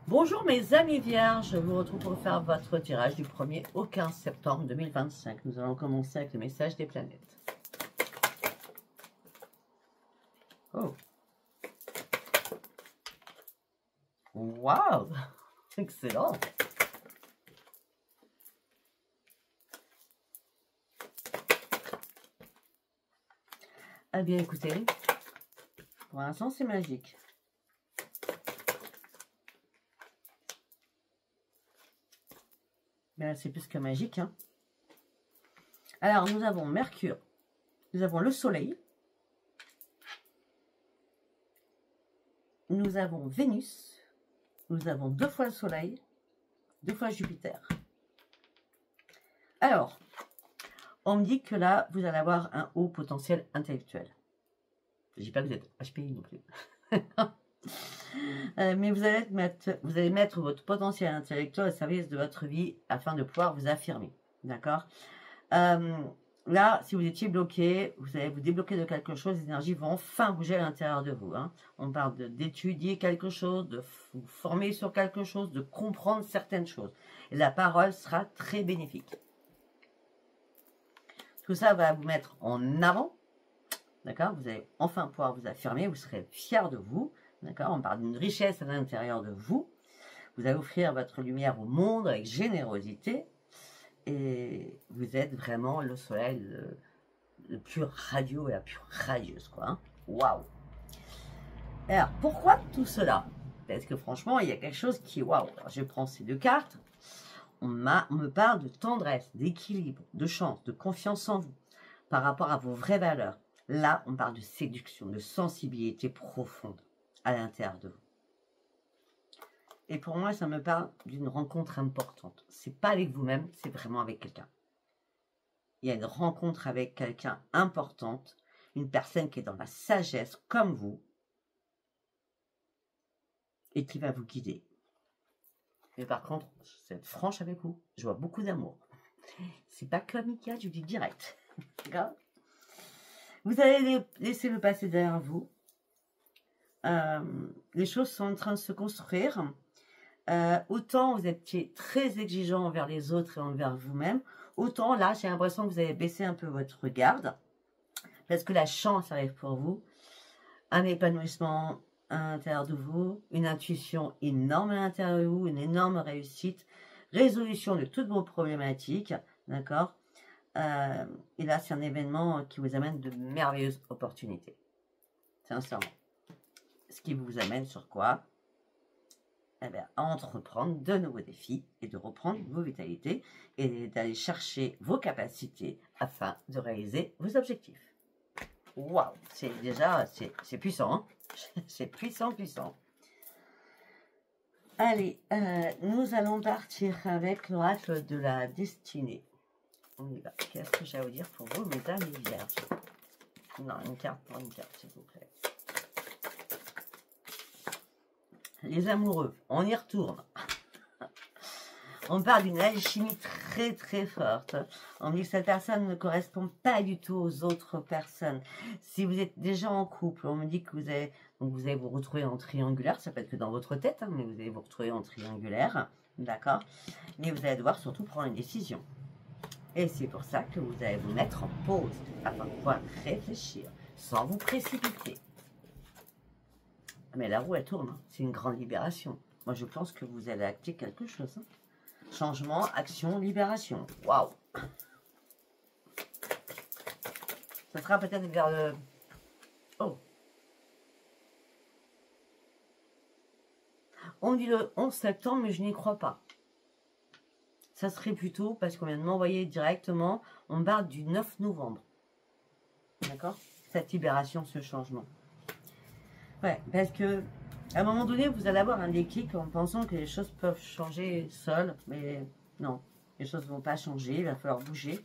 Bonjour mes amis vierges, je vous retrouve pour faire votre tirage du 1er au 15 septembre 2025. Nous allons commencer avec le message des planètes. Oh. Waouh. Excellent. Ah bien écoutez, pour l'instant c'est magique. Mais c'est plus que magique, hein. Alors, nous avons Mercure, nous avons le Soleil, nous avons Vénus, nous avons 2 fois le Soleil, 2 fois Jupiter. Alors, on me dit que là, vous allez avoir un haut potentiel intellectuel. Je ne dis pas que vous êtes HPI non plus. Mais vous allez mettre votre potentiel intellectuel au service de votre vie afin de pouvoir vous affirmer. D'accord. Là, si vous étiez bloqué, vous allez vous débloquer de quelque chose, les énergies vont enfin bouger à l'intérieur de vous. Hein. On parle d'étudier quelque chose, de vous former sur quelque chose, de comprendre certaines choses. Et la parole sera très bénéfique. Tout ça va vous mettre en avant. D'accord. Vous allez enfin pouvoir vous affirmer, vous serez fiers de vous. D'accord. On parle d'une richesse à l'intérieur de vous. Vous allez offrir votre lumière au monde avec générosité. Et vous êtes vraiment le soleil le plus radieux et la plus radieuse, quoi. Hein. Waouh! Alors, pourquoi tout cela? Parce que franchement, il y a quelque chose qui est waouh. Je prends ces 2 cartes. On me parle de tendresse, d'équilibre, de chance, de confiance en vous, par rapport à vos vraies valeurs. Là, on parle de séduction, de sensibilité profonde à l'intérieur de vous. Et pour moi, ça me parle d'une rencontre importante. C'est pas avec vous-même, c'est vraiment avec quelqu'un. Il y a une rencontre avec quelqu'un importante, une personne qui est dans la sagesse comme vous et qui va vous guider. Mais par contre, je vais être franche avec vous, je vois beaucoup d'amour. C'est pas comme Mika, je vous dis direct. D'accord. Vous allez laisser le passé derrière vous. Les choses sont en train de se construire. Autant vous étiez très exigeant envers les autres et envers vous-même, autant là, j'ai l'impression que vous avez baissé un peu votre garde, parce que la chance arrive pour vous, un épanouissement à l'intérieur de vous, une intuition énorme à l'intérieur de vous, une énorme réussite, résolution de toutes vos problématiques, d'accord. Et là, c'est un événement qui vous amène de merveilleuses opportunités, sincèrement. Ce qui vous amène sur quoi? Eh bien, à entreprendre de nouveaux défis et de reprendre vos vitalités et d'aller chercher vos capacités afin de réaliser vos objectifs. Waouh, c'est déjà, c'est puissant, hein. C'est puissant, puissant. Allez, nous allons partir avec l'oracle de la destinée. On y va. Qu'est-ce que j'ai à vous dire pour vous, mes amis vierges? Non, une carte pour une carte, s'il vous plaît. Les amoureux, on y retourne. On parle d'une alchimie très très forte. On dit que cette personne ne correspond pas du tout aux autres personnes. Si vous êtes déjà en couple, on me dit que vous allez vous retrouver en triangulaire. Ça peut être que dans votre tête, hein, mais vous allez vous retrouver en triangulaire. D'accord. Mais vous allez devoir surtout prendre une décision. Et c'est pour ça que vous allez vous mettre en pause afin de pouvoir réfléchir sans vous précipiter. Mais la roue, elle tourne. Hein. C'est une grande libération. Moi, je pense que vous allez acter quelque chose. Hein. Changement, action, libération. Waouh! Ça sera peut-être vers le... Oh! On dit le 11 septembre, mais je n'y crois pas. Ça serait plutôt, parce qu'on vient de m'envoyer directement, on parle du 9 novembre. D'accord? Cette libération, ce changement. Ouais, parce que à un moment donné, vous allez avoir un déclic en pensant que les choses peuvent changer seules, mais non, les choses ne vont pas changer, il va falloir bouger.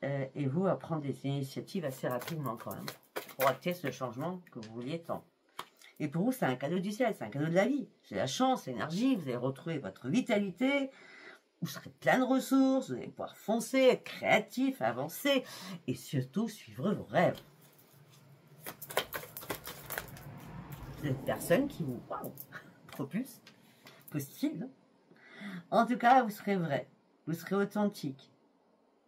Et vous, à prendre des initiatives assez rapidement quand même, pour acter ce changement que vous vouliez tant. Et pour vous, c'est un cadeau du ciel, c'est un cadeau de la vie. C'est la chance, l'énergie, vous allez retrouver votre vitalité, vous serez plein de ressources, vous allez pouvoir foncer, être créatif, avancer, et surtout suivre vos rêves. Cette personne qui vous propulse possible. En tout cas, vous serez vrai, vous serez authentique,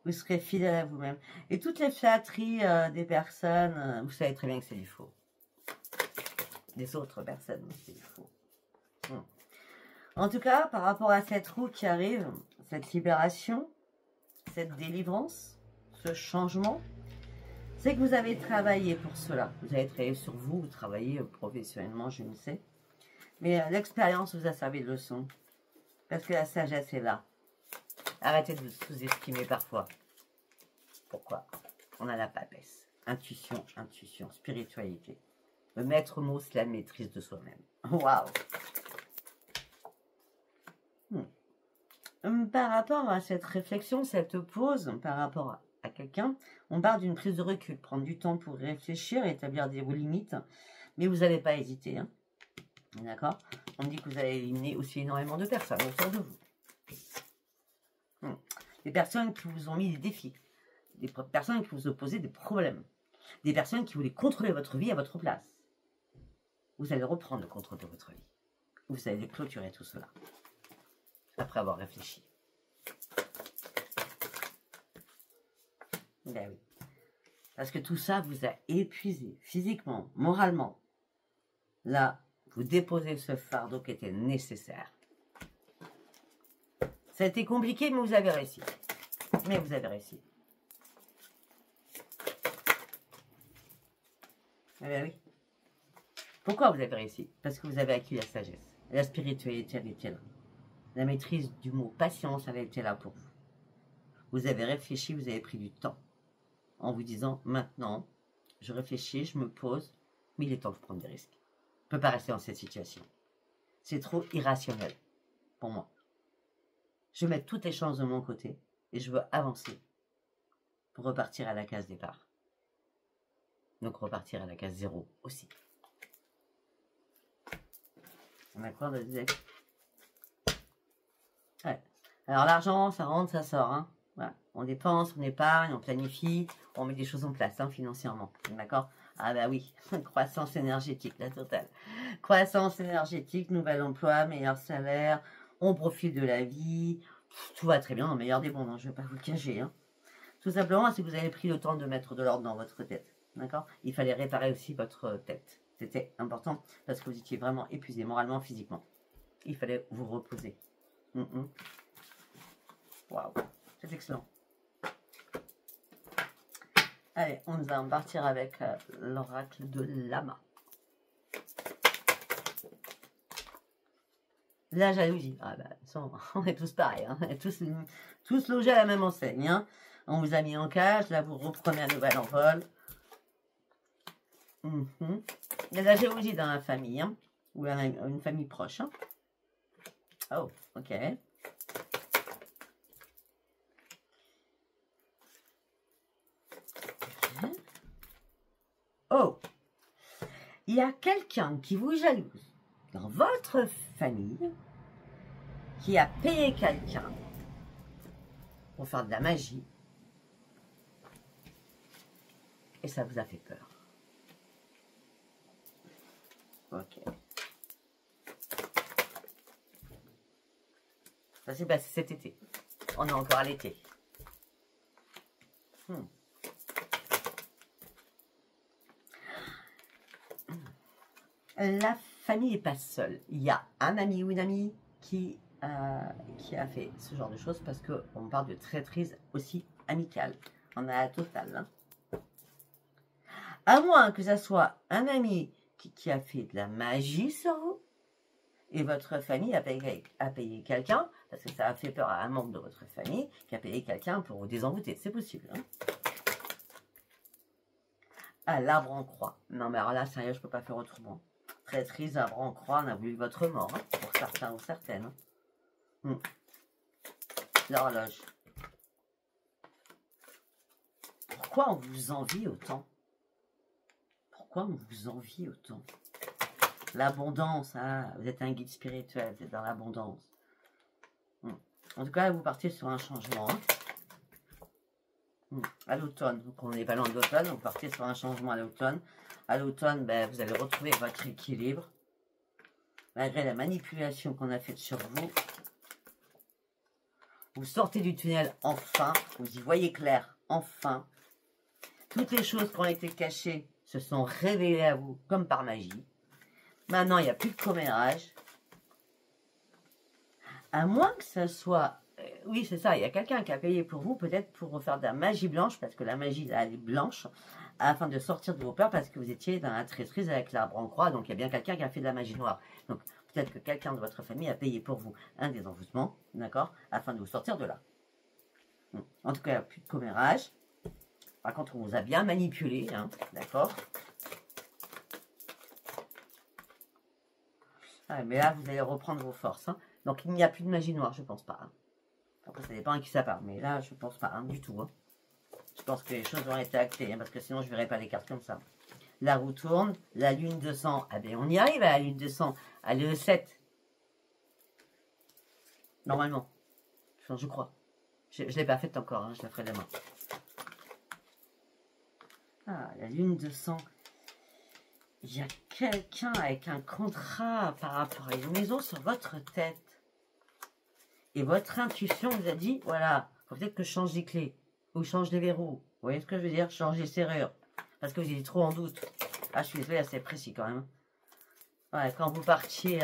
vous serez fidèle à vous-même. Et toutes les flatteries des personnes, vous savez très bien que c'est du faux. Des autres personnes, c'est du faux. En tout cas, par rapport à cette roue qui arrive, cette libération, cette délivrance, ce changement, c'est que vous avez travaillé pour cela. Vous avez travaillé sur vous, vous travaillez professionnellement, je ne sais. Mais l'expérience vous a servi de leçon. Parce que la sagesse est là. Arrêtez de vous sous-estimer parfois. Pourquoi? On a la papesse. Intuition, intuition, spiritualité. Le maître mot, c'est la maîtrise de soi-même. Waouh! Par rapport à cette réflexion, cette pause, par rapport à quelqu'un, on parle d'une prise de recul, prendre du temps pour réfléchir, établir vos limites, mais vous n'allez pas hésiter. Hein. D'accord? On dit que vous allez éliminer aussi énormément de personnes autour de vous. Des personnes qui vous ont mis des défis, des personnes qui vous ont posé des problèmes, des personnes qui voulaient contrôler votre vie à votre place. Vous allez reprendre le contrôle de votre vie. Vous allez clôturer tout cela. Après avoir réfléchi. Ben oui. Parce que tout ça vous a épuisé physiquement, moralement. Là, vous déposez ce fardeau qui était nécessaire. Ça a été compliqué, mais vous avez réussi. Mais vous avez réussi. Eh bien oui. Pourquoi vous avez réussi? Parce que vous avez acquis la sagesse. La spiritualité, elle était là. La maîtrise du mot patience, elle était là pour vous. Vous avez réfléchi, vous avez pris du temps. En vous disant, maintenant, je réfléchis, je me pose, mais il est temps de prendre des risques. Je ne peux pas rester dans cette situation. C'est trop irrationnel pour moi. Je mets toutes les chances de mon côté et je veux avancer pour repartir à la case départ. Donc repartir à la case 0 aussi. D'accord, de dire. Ouais. Alors l'argent, ça rentre, ça sort. Hein. Voilà. On dépense, on épargne, on planifie, on met des choses en place hein, financièrement. D'accord? Ah bah oui, croissance énergétique, la totale. Croissance énergétique, nouvel emploi, meilleur salaire, on profite de la vie, tout va très bien, dans le meilleur des mondes, hein, je ne vais pas vous le cacher. Hein. Tout simplement, c'est que vous avez pris le temps de mettre de l'ordre dans votre tête. D'accord? Il fallait réparer aussi votre tête. C'était important parce que vous étiez vraiment épuisé moralement, physiquement. Il fallait vous reposer. Waouh, c'est excellent. Allez, on va en partir avec l'oracle de Lama. La jalousie. Ah bah, on est tous pareils. Hein. On est tous logés à la même enseigne. Hein. On vous a mis en cage. Là, vous reprenez un nouvel envol. Il y a de la jalousie dans la famille. Hein, ou une famille proche. Hein. Oh, ok. Oh, il y a quelqu'un qui vous jalouse dans votre famille qui a payé quelqu'un pour faire de la magie et ça vous a fait peur. Ok. Ça s'est passé cet été. On est encore à l'été. La famille n'est pas seule. Il y a un ami ou une amie qui a fait ce genre de choses parce qu'on parle de traîtrise aussi amicale. On a la totale. Hein. À moins que ça soit un ami qui a fait de la magie sur vous et votre famille a payé quelqu'un, parce que ça a fait peur à un membre de votre famille, qui a payé quelqu'un pour vous désenvoûter. C'est possible. Hein. Ah, l'arbre en croix. Non mais alors là, sérieux, je ne peux pas faire autrement. Traîtrise, arbre en croix, on a voulu votre mort, hein, pour certains ou certaines. Hein. L'horloge. Pourquoi on vous envie autant? Pourquoi on vous envie autant? L'abondance, ah, vous êtes un guide spirituel, vous êtes dans l'abondance. En tout cas, vous partez sur un changement. Hein. À l'automne, donc on n'est pas loin de l'automne, vous partez sur un changement à l'automne. À l'automne, ben, vous allez retrouver votre équilibre. malgré la manipulation qu'on a faite sur vous. Vous sortez du tunnel enfin, vous y voyez clair enfin. Toutes les choses qui ont été cachées se sont révélées à vous comme par magie. Maintenant, il n'y a plus de commérage. À moins que ce soit... oui, c'est ça, il y a quelqu'un qui a payé pour vous, peut-être pour refaire de la magie blanche, parce que la magie, là, elle est blanche, afin de sortir de vos peurs, parce que vous étiez dans la traîtrise avec l'arbre en croix, donc il y a bien quelqu'un qui a fait de la magie noire. Donc, peut-être que quelqu'un de votre famille a payé pour vous un désenvoûtement, d'accord, afin de vous sortir de là. En tout cas, il n'y a plus de commérage. Par contre, on vous a bien manipulé, hein, d'accord. Ah, mais là, vous allez reprendre vos forces. Hein. Donc, il n'y a plus de magie noire, je pense pas. Hein. Après, ça dépend à qui ça part. Mais là, je pense pas, hein, du tout. Hein. Je pense que les choses ont été actées, hein, parce que sinon, je ne verrai pas les cartes comme ça. La roue tourne, la lune de sang. Ah ben, on y arrive à la lune de sang. À le 7. Normalement. Je crois. Je ne l'ai pas faite encore, hein, je la ferai demain. Ah, la lune de sang. Il y a quelqu'un avec un contrat par rapport à une maison sur votre tête. Et votre intuition vous a dit, voilà, faut peut-être que je change les clés. Ou je change les verrous. Vous voyez ce que je veux dire? Change les serrures. Parce que vous étiez trop en doute. Ah, je suis désolée, c'est précis quand même. Ouais, quand vous partiez,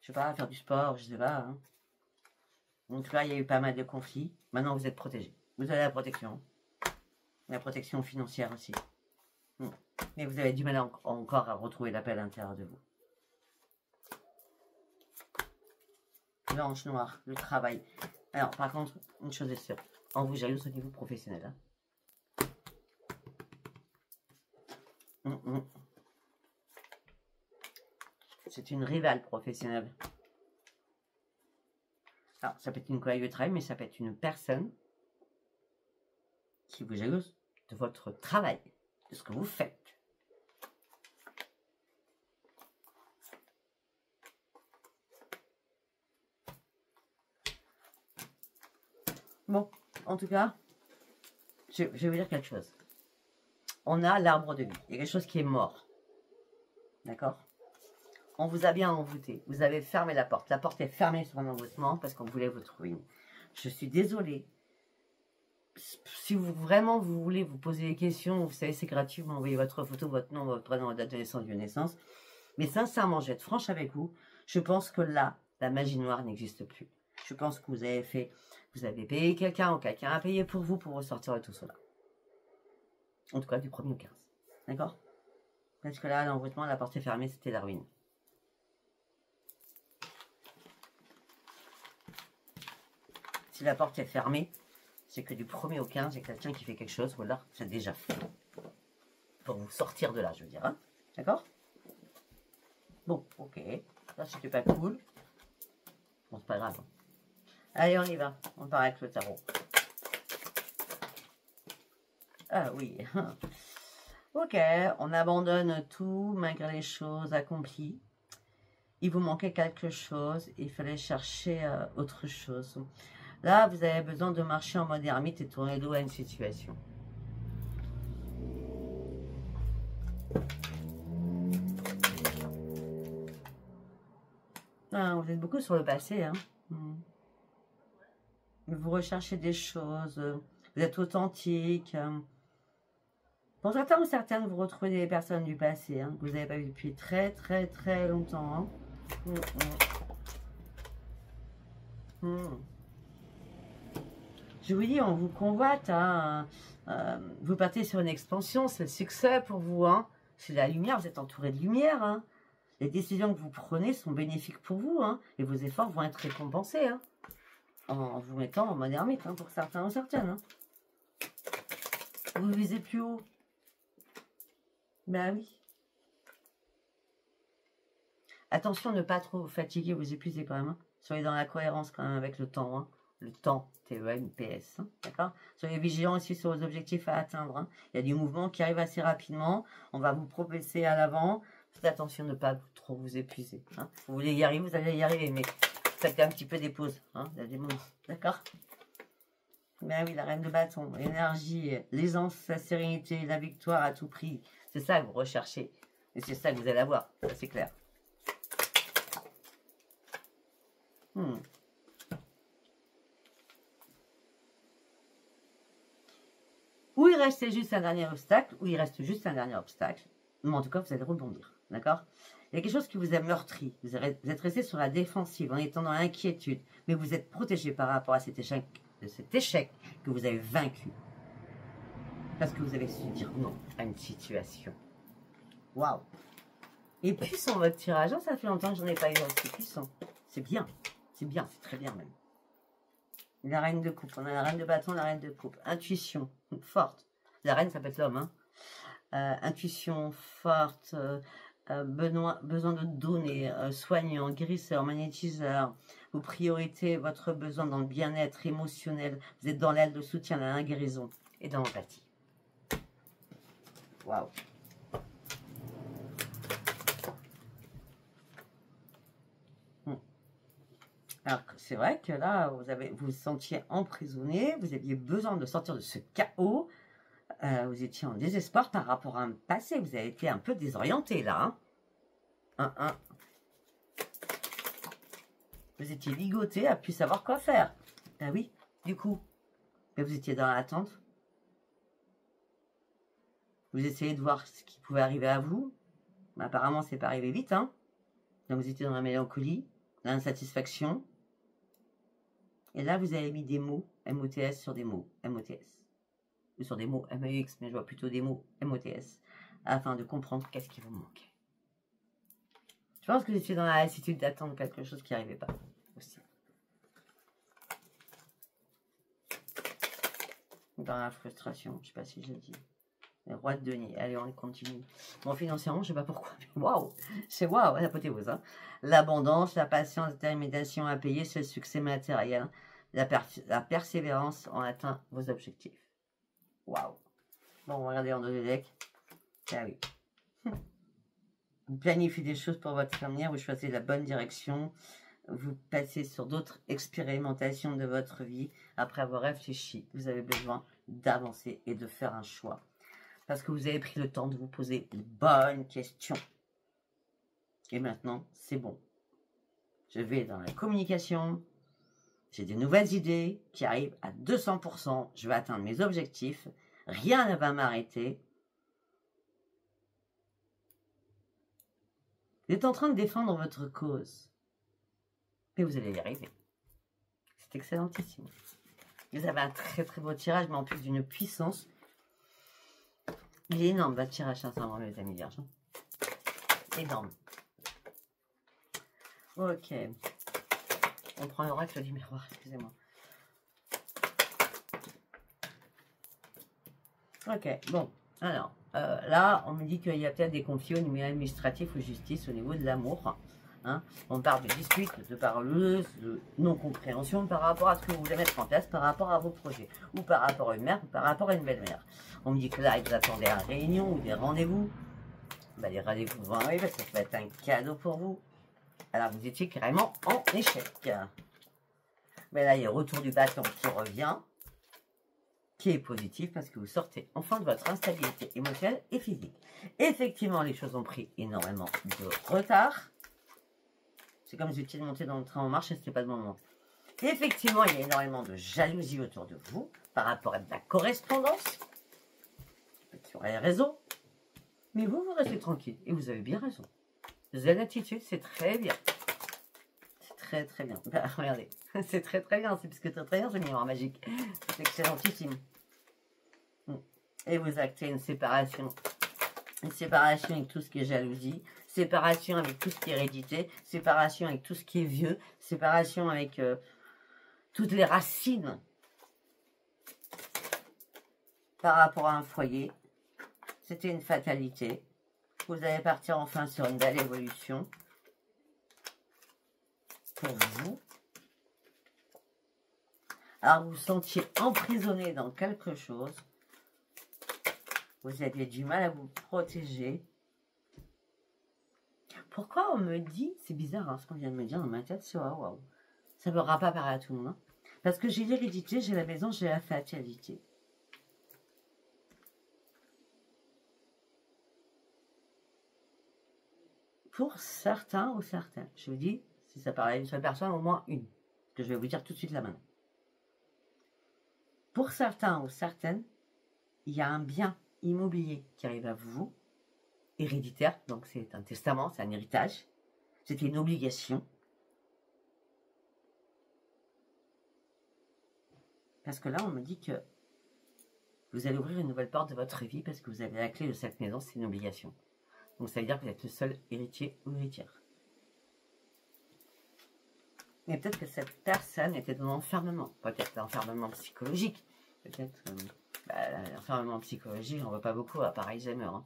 je sais pas, faire du sport, je sais pas. Hein. En tout cas, il y a eu pas mal de conflits. Maintenant, vous êtes protégé. Vous avez la protection. La protection financière aussi. Mais vous avez du mal encore à retrouver la paix à l'intérieur de vous. L'ange noir, le travail. Alors, par contre, une chose est sûre. En vous jalouse au niveau professionnel. Hein. C'est une rivale professionnelle. Alors, ça peut être une collègue de travail, mais ça peut être une personne qui vous jalouse de votre travail, de ce que vous faites. Bon, en tout cas, je vais vous dire quelque chose. On a l'arbre de vie. Il y a quelque chose qui est mort. D'accord? On vous a bien envoûté. Vous avez fermé la porte. La porte est fermée sur un envoûtement parce qu'on voulait votre ruine. Je suis désolée. Si vous vraiment vous voulez vous poser des questions, vous savez, c'est gratuit. Vous m'envoyez votre photo, votre nom, votre prénom, votre date de naissance, lieu de naissance. Mais sincèrement, je vais être franche avec vous. Je pense que là, la magie noire n'existe plus. Je pense que vous avez fait... Vous avez payé quelqu'un ou quelqu'un a payé pour vous pour ressortir de tout cela. En tout cas, du 1er au 15. D'accord? Parce que là, l'envoûtement, la porte est fermée, c'était la ruine. Si la porte est fermée, c'est que du 1er au 15, il y a quelqu'un qui fait quelque chose, ou alors c'est déjà fait. Pour vous sortir de là, je veux dire. Hein? D'accord? Bon, ok. Ça, c'était pas cool. Bon, c'est pas grave. Allez, on y va. On part avec le tarot. Ah oui. Ok, on abandonne tout malgré les choses accomplies. Il vous manquait quelque chose. Il fallait chercher autre chose. Là, vous avez besoin de marcher en mode ermite et tourner le dos à une situation. Ah, vous êtes beaucoup sur le passé. Hein. Vous recherchez des choses. Vous êtes authentique. Pour certains ou certaines, vous retrouvez des personnes du passé hein, que vous n'avez pas vu depuis très longtemps. Hein. Je vous dis, on vous convoite. Hein, vous partez sur une expansion, c'est le succès pour vous. Hein. C'est la lumière, vous êtes entouré de lumière. Hein. Les décisions que vous prenez sont bénéfiques pour vous. Hein, et vos efforts vont être récompensés. Hein, en vous mettant en mode ermite hein, pour certains ou certaines. Hein. Vous visez plus haut. Ben oui. Attention à ne pas trop vous fatiguer, vous épuiser quand même. Hein. Soyez dans la cohérence quand même avec le temps. Hein. Le temps, T-E-M-P-S. Hein. D'accord? Soyez vigilants aussi sur vos objectifs à atteindre. Hein. Il y a du mouvement qui arrive assez rapidement. On va vous propulser à l'avant. Faites attention à ne pas trop vous épuiser. Hein. Vous voulez y arriver, vous allez y arriver. Mais faites un petit peu des pauses. Hein. Il y a des moments. D'accord? Ben oui, la reine de bâton. L'énergie, l'aisance, la sérénité, la victoire à tout prix. C'est ça que vous recherchez. Et c'est ça que vous allez avoir. Ça, c'est clair. Hmm. Ou il restait juste un dernier obstacle, ou il reste juste un dernier obstacle. Mais en tout cas, vous allez rebondir. D'accord? Il y a quelque chose qui vous a meurtri. Vous êtes resté sur la défensive en étant dans l'inquiétude. Mais vous êtes protégé par rapport à cet échec que vous avez vaincu. Parce que vous avez su dire non à une situation. Waouh! Et puissant votre tirage. Ça fait longtemps que j'en ai pas eu aussi puissant. C'est bien. C'est bien. C'est très bien même. La reine de coupe. On a la reine de bâton, la reine de coupe. Intuition forte. La reine, ça peut être l'homme. Hein. Intuition forte. Besoin de donner. Soignant, guérisseur, magnétiseur. Vos priorités, votre besoin dans le bien-être émotionnel. Vous êtes dans l'aile de soutien, dans la guérison et dans l'empathie. Waouh! Alors, c'est vrai que là, vous vous sentiez emprisonné, vous aviez besoin de sortir de ce chaos, vous étiez en désespoir par rapport à un passé, vous avez été un peu désorienté là. Hein. Vous étiez ligoté à plus savoir quoi faire. Ah oui, du coup, mais vous étiez dans l'attente. Vous essayez de voir ce qui pouvait arriver à vous. Mais apparemment, c'est pas arrivé vite. Hein. Donc, vous étiez dans la mélancolie, dans l'insatisfaction. Et là, vous avez mis des mots MOTS sur des mots MOTS. Ou sur des mots MEX, mais je vois plutôt des mots MOTS. Afin de comprendre qu'est-ce qui vous manquait. Je pense que vous étiez dans la lassitude d'attendre quelque chose qui n'arrivait pas. Aussi. Dans la frustration, je ne sais pas si je l'ai dit. Le roi de denier. Allez, on continue. Bon, financièrement, je ne sais pas pourquoi. Waouh! C'est waouh, l'apothéose. Hein. L'abondance, la patience, la détermination à payer, c'est le succès matériel. La persévérance en atteint vos objectifs. Waouh! Bon, regardez en deux des decks. Ah oui. Vous planifiez des choses pour votre avenir, vous choisissez la bonne direction, vous passez sur d'autres expérimentations de votre vie. Après avoir réfléchi, vous avez besoin d'avancer et de faire un choix. Parce que vous avez pris le temps de vous poser les bonnes questions. Et maintenant, c'est bon. Je vais dans la communication. J'ai des nouvelles idées qui arrivent à 200%. Je vais atteindre mes objectifs. Rien ne va m'arrêter. Vous êtes en train de défendre votre cause. Et vous allez y arriver. C'est excellentissime. Vous avez un très très beau tirage, mais en plus d'une puissance. Il est énorme, votre tirage, sincèrement, mes amis vierges. Énorme. Ok. On prend l'oracle du miroir, excusez-moi. Ok, bon. Alors, là, on me dit qu'il y a peut-être des conflits au niveau administratif ou justice au niveau de l'amour. Hein. On parle de disputes, de parleuses, de non-compréhension par rapport à ce que vous voulez mettre en place, par rapport à vos projets, ou par rapport à une mère, ou par rapport à une belle-mère. On me dit que là, ils attendaient une réunion ou des rendez-vous. Bah, les rendez-vous vont arriver, ça peut être un cadeau pour vous. Alors, vous étiez carrément en échec. Mais là, il y a le retour du bâton qui revient, qui est positif parce que vous sortez enfin de votre instabilité émotionnelle et physique. Effectivement, les choses ont pris énormément de retard. C'est comme si vous étiez monté dans le train en marche et ce n'était pas le moment. Effectivement, il y a énormément de jalousie autour de vous par rapport à de la correspondance sur les réseaux. Mais vous, vous restez tranquille et vous avez bien raison. Zen attitude, c'est très bien. C'est très très bien. Bah, regardez, c'est très très bien. C'est puisque très bien ce miroir magique. C'est excellentissime. Et vous actez une séparation. Une séparation avec tout ce qui est jalousie. Séparation avec tout ce qui est hérédité. Séparation avec tout ce qui est vieux. Séparation avec toutes les racines par rapport à un foyer. C'était une fatalité. Vous allez partir enfin sur une belle évolution pour vous. Alors, vous vous sentiez emprisonné dans quelque chose. Vous aviez du mal à vous protéger. Pourquoi on me dit, c'est bizarre hein, ce qu'on vient de me dire dans ma tête, c'est waouh. Ça ne va pas paraître à tout le monde. Hein, parce que j'ai l'hérédité, j'ai la maison, j'ai la fatalité. Pour certains ou certaines, je vous dis, Si ça parle à une seule personne, au moins une. Que je vais vous dire tout de suite là maintenant. Pour certains ou certaines, il y a un bien immobilier qui arrive à vous, héréditaire, donc c'est un testament, c'est un héritage. C'était une obligation. Parce que là, on me dit que vous allez ouvrir une nouvelle porte de votre vie parce que vous avez la clé de cette maison, c'est une obligation. Donc ça veut dire que vous êtes le seul héritier ou héritière. Mais peut-être que cette personne était dans l'enfermement, peut-être l'enfermement psychologique, peut-être l'enfermement psychologique, j'en vois pas beaucoup à part Alzheimer. Hein.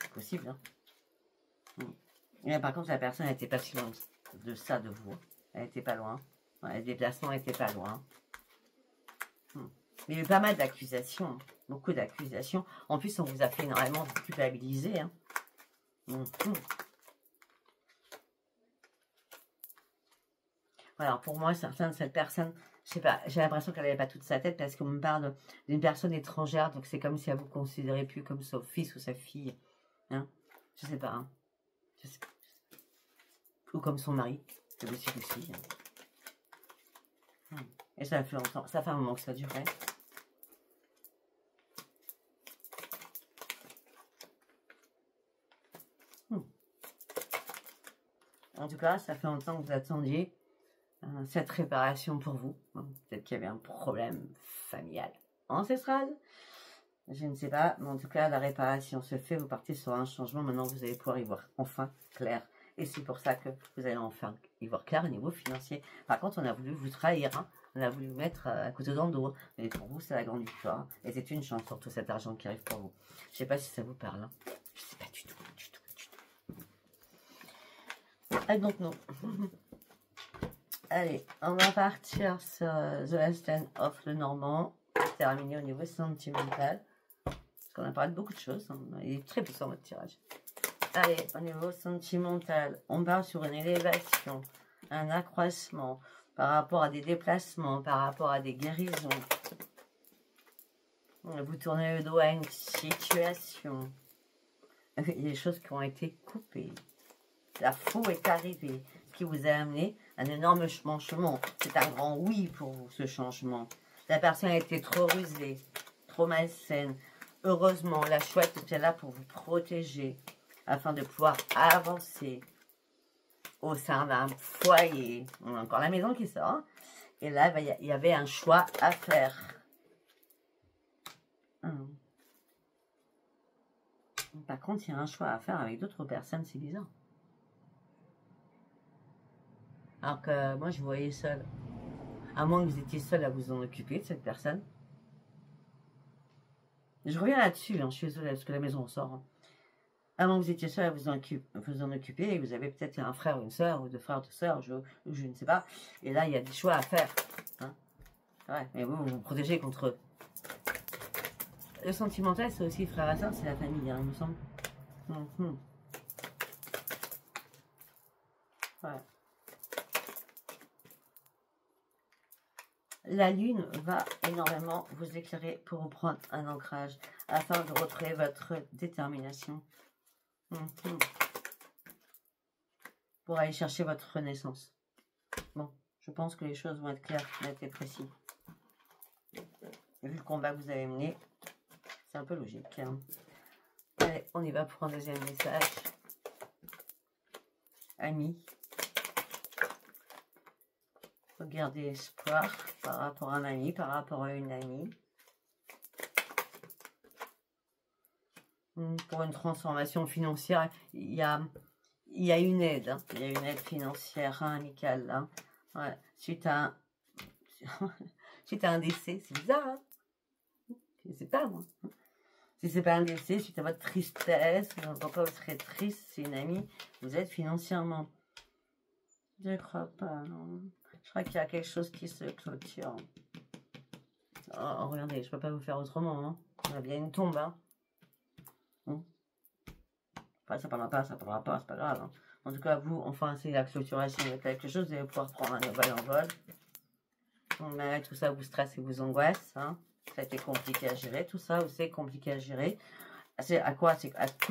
C'est possible. Hein. Et par contre, la personne n'était pas si loin de ça de vous. Elle n'était pas loin. Ouais, les déplacements n'étaient pas loin. Mais il y a eu pas mal d'accusations, beaucoup d'accusations. En plus, on vous a fait énormément vous culpabiliser. Hein. Alors, pour moi, certains de cette personne, je sais pas, j'ai l'impression qu'elle n'avait pas toute sa tête parce qu'on me parle d'une personne étrangère, donc c'est comme si elle vous considérait plus comme son fils ou sa fille. Hein. Je sais pas. Hein. Je sais pas. Ou comme son mari. C'est possible aussi. Hein. Et ça fait longtemps, ça fait un moment que ça durait. En tout cas, ça fait longtemps que vous attendiez cette réparation pour vous. Peut-être qu'il y avait un problème familial, ancestral. Je ne sais pas, mais en tout cas, la réparation se fait. Vous partez sur un changement. Maintenant, vous allez pouvoir y voir enfin clair. Et c'est pour ça que vous allez enfin y voir clair au niveau financier. Par contre, on a voulu vous trahir. Hein. On a voulu vous mettre à côté dans le dos. Mais pour vous, c'est la grande victoire. Et c'est une chance, surtout cet argent qui arrive pour vous. Je ne sais pas si ça vous parle. Hein. Je ne sais pas du tout. Ah, donc non. Allez, on va partir sur The Last End of le Normand. Terminé au niveau sentimental. Parce qu'on a parlé de beaucoup de choses. Hein. Il est très puissant votre tirage. Allez, au niveau sentimental, on part sur une élévation, un accroissement par rapport à des déplacements, par rapport à des guérisons. Vous tournez le dos à une situation. Il y a des choses qui ont été coupées. La faux est arrivée, ce qui vous a amené un énorme changement. C'est un grand oui pour vous, ce changement. La personne a été trop rusée, trop malsaine. Heureusement, la chouette était là pour vous protéger, afin de pouvoir avancer au sein d'un foyer. On a encore la maison qui sort. Hein. Et là, il y avait un choix à faire. Par contre, il y a un choix à faire avec d'autres personnes, c'est bizarre. Alors que moi, je vous voyais seul. À moins que vous étiez seul à vous en occuper de cette personne. Je reviens là-dessus, hein, je suis désolée, parce que la maison sort. Hein. À moins que vous étiez seul à vous en occuper, et vous avez peut-être un frère ou une soeur, ou deux frères ou deux sœurs, je ne sais pas. Et là, il y a des choix à faire. Hein. Ouais, mais vous vous protégez contre eux. Le sentimental, c'est aussi frère et sœur, c'est la famille, hein, il me semble. Ouais. La lune va énormément vous éclairer pour vous prendre un ancrage afin de retrouver votre détermination. Pour aller chercher votre renaissance. Bon, je pense que les choses vont être claires, nettes et précises. Vu le combat que vous avez mené, c'est un peu logique. Hein. Allez, on y va pour un deuxième message. Amis. Regardez espoir par rapport à un ami, par rapport à une amie. Pour une transformation financière, il y a une aide. Hein. Il y a une aide financière amicale. Hein. Ouais. Suite à un décès, c'est bizarre. Hein. Je ne sais pas, moi. Si c'est pas un décès, suite à votre tristesse, pourquoi vous serez triste, c'est une amie, vous êtes financièrement. Je crois pas, non. Je crois qu'il y a quelque chose qui se clôture. Oh, regardez, je peux pas vous faire autrement. Hein. Il y a bien une tombe. Hein. Enfin, ça parlera pas, c'est pas grave. Hein. En tout cas, vous, enfin, c'est la clôturation de quelque chose, vous allez pouvoir prendre un nouvel envol. Mais tout ça vous stresse et vous angoisse. Hein. Ça a été compliqué à gérer, tout ça, c'est compliqué à gérer. C'est à cause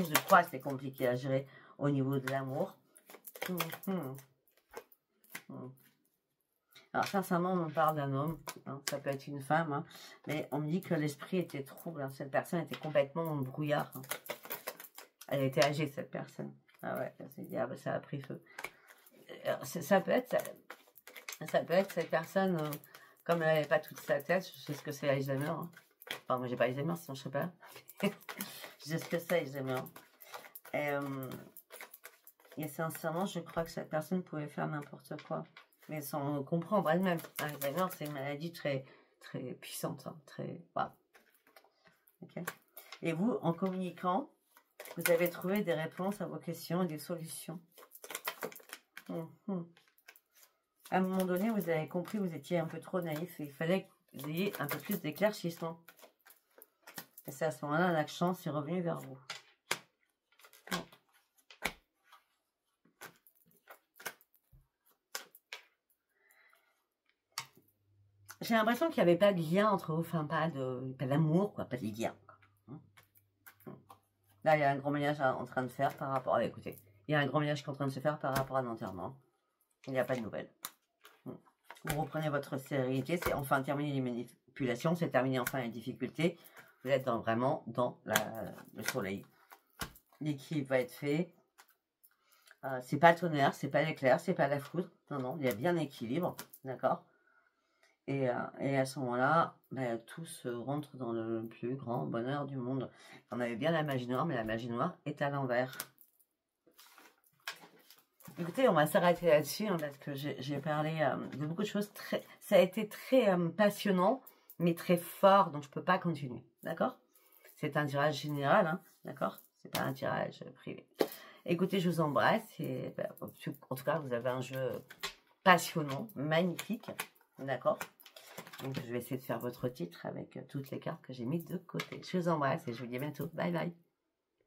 de quoi c'est compliqué à gérer au niveau de l'amour. Alors, sincèrement, on parle d'un homme, hein, ça peut être une femme, hein, mais on me dit que l'esprit était trouble, hein, cette personne était complètement en brouillard. Hein. Elle était âgée, cette personne. Ah ouais, elle s'est dit, ah bah, ça a pris feu. Ça peut être cette personne, comme elle n'avait pas toute sa tête, je sais ce que c'est Alzheimer. Hein. Enfin, moi, j'ai pas Alzheimer, sinon je sais pas. Je sais ce que c'est Alzheimer. Et sincèrement, je crois que cette personne pouvait faire n'importe quoi. Mais sans comprendre elle-même. Alzheimer, c'est une maladie très, très puissante. Hein, très... Wow. Okay. Et vous, en communiquant, vous avez trouvé des réponses à vos questions et des solutions. À un moment donné, vous avez compris que vous étiez un peu trop naïf et il fallait que vous ayez un peu plus d'éclaircissement. Et c'est à ce moment-là, la chance est revenue vers vous. J'ai l'impression qu'il n'y avait pas de lien entre vous, enfin pas d'amour, quoi, pas de lien. Là, il y a un grand ménage en train de faire par rapport à... Écoutez, il y a un grand ménage qui est en train de se faire par rapport à l'enterrement. Il n'y a pas de nouvelles. Vous reprenez votre sérénité, c'est enfin terminé les manipulations, c'est terminé enfin les difficultés. Vous êtes vraiment dans le soleil. L'équilibre va être fait. C'est pas le tonnerre, c'est pas l'éclair, c'est pas la foudre. Non, non, il y a bien l'équilibre, d'accord. Et à ce moment-là, ben, tout se rentre dans le plus grand bonheur du monde. On avait bien la magie noire, mais la magie noire est à l'envers. Écoutez, on va s'arrêter là-dessus, hein, parce que j'ai parlé de beaucoup de choses. Ça a été très passionnant, mais très fort, donc je ne peux pas continuer. D'accord? C'est un tirage général, hein, d'accord? C'est pas un tirage privé. Écoutez, je vous embrasse. Et, ben, en tout cas, vous avez un jeu passionnant, magnifique. D'accord? Donc, je vais essayer de faire votre titre avec toutes les cartes que j'ai mises de côté. Je vous embrasse et je vous dis à bientôt. Bye bye.